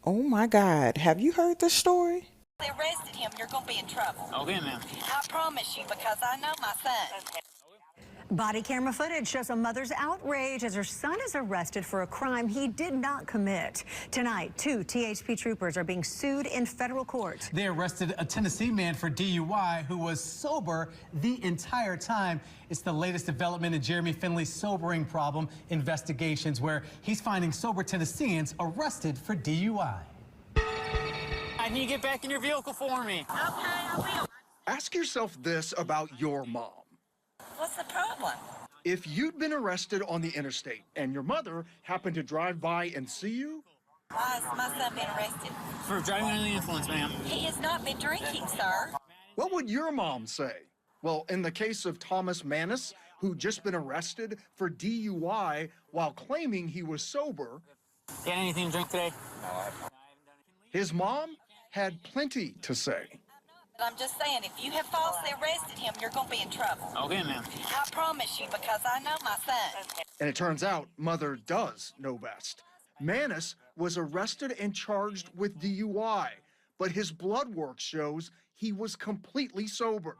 Oh my God, have you heard this story? They arrested him, you're going to be in trouble. Okay, ma'am. I promise you, because I know my son. Body camera footage shows a mother's outrage as her son is arrested for a crime he did not commit. Tonight, 2 THP troopers are being sued in federal court. They arrested a Tennessee man for DUI who was sober the entire time. It's the latest development in Jeremy Finley's sobering problem investigations, where he's finding sober Tennesseans arrested for DUI. I need you to get back in your vehicle for me. Okay, I will. Ask yourself this about your mom. What's the problem? If you'd been arrested on the interstate and your mother happened to drive by and see you, Why has my son been arrested? For driving under the influence, ma'am. He has not been drinking, sir. what would your mom say? Well, in the case of Thomas Manis, who'd just been arrested for DUI while claiming he was sober, Got anything to drink today? his mom had plenty to say. But I'm just saying, if you have falsely arrested him, you're going to be in trouble. Okay, ma'am. I promise you, because I know my son. And it turns out Mother does know best. Manis was arrested and charged with DUI, but his blood work shows he was completely sober.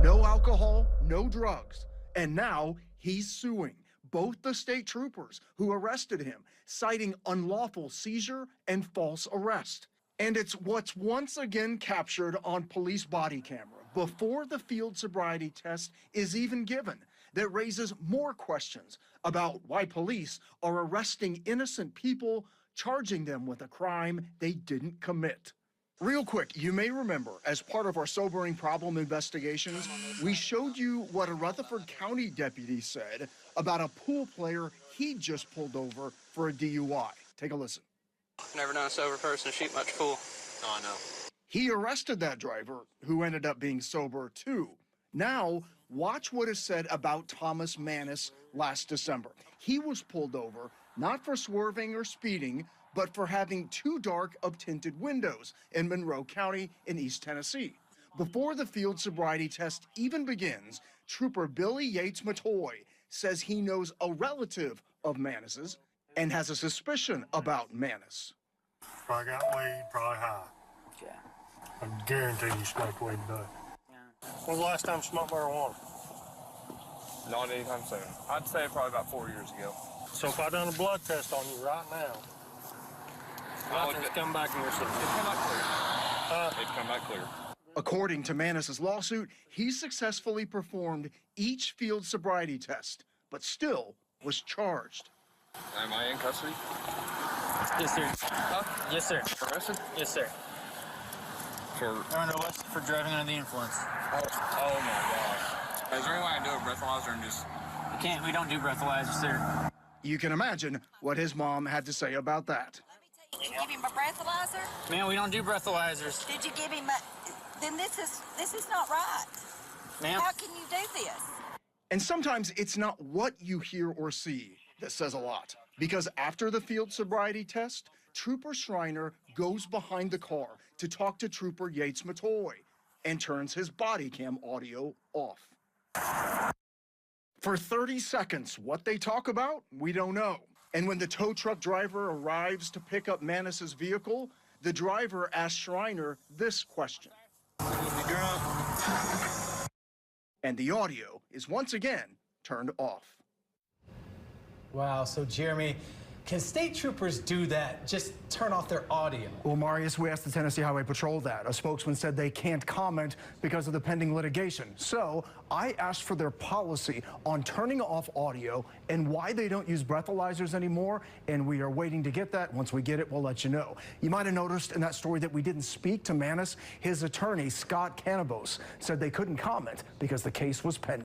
No alcohol, no drugs. And now he's suing both the state troopers who arrested him, citing unlawful seizure and false arrest. And it's what's once again captured on police body camera before the field sobriety test is even given that raises more questions about why police are arresting innocent people, charging them with a crime they didn't commit. Real quick, you may remember, as part of our sobering problem investigations, we showed you what a Rutherford County deputy said about a pool player he just pulled over for a DUI. Take a listen. Never known a sober person to shoot much pool. Oh, no. He arrested that driver, who ended up being sober too. Now, watch what is said about Thomas Manis last December. He was pulled over, not for swerving or speeding, but for having too dark of tinted windows in Monroe County in East Tennessee. Before the field sobriety test even begins, Trooper Billy Yates Matoy says he knows a relative of Manis's and has a suspicion about Manis. Probably got weed, probably high. Yeah. I guarantee you smoked weed today. When's the last time you smoked marijuana? Not anytime soon. I'd say probably about 4 years ago. So if I done a blood test on you right now, nothing's come back in your system. It'd come back clear. It'd come back clear. According to Manis's lawsuit, he successfully performed each field sobriety test, but still was charged. Am I in custody? Yes, sir. Huh? Yes, sir. Arrested? Yes, sir. For... You're under arrest for driving under the influence. Oh my gosh. Is there any way I can do a breathalyzer and just... We don't do breathalyzers, sir. You can imagine what his mom had to say about that. Did you give him a breathalyzer? Man, we don't do breathalyzers. Did you give him a... Then this is not right. Ma'am? How can you do this? And sometimes it's not what you hear or see that says a lot. Because after the field sobriety test, Trooper Schreiner goes behind the car to talk to Trooper Yates Matoy and turns his body cam audio off. For 30 seconds, what they talk about, we don't know. And when the tow truck driver arrives to pick up Manis's vehicle, the driver asks Schreiner this question. And the audio is once again turned off. Wow, so Jeremy, can state troopers do that? Just turn off their audio? Well, Marius, we asked the Tennessee Highway Patrol that. A spokesman said they can't comment because of the pending litigation. So I asked for their policy on turning off audio and why they don't use breathalyzers anymore, and we are waiting to get that. Once we get it, we'll let you know. You might have noticed in that story that we didn't speak to Manis. His attorney, Scott Canabos, said they couldn't comment because the case was pending.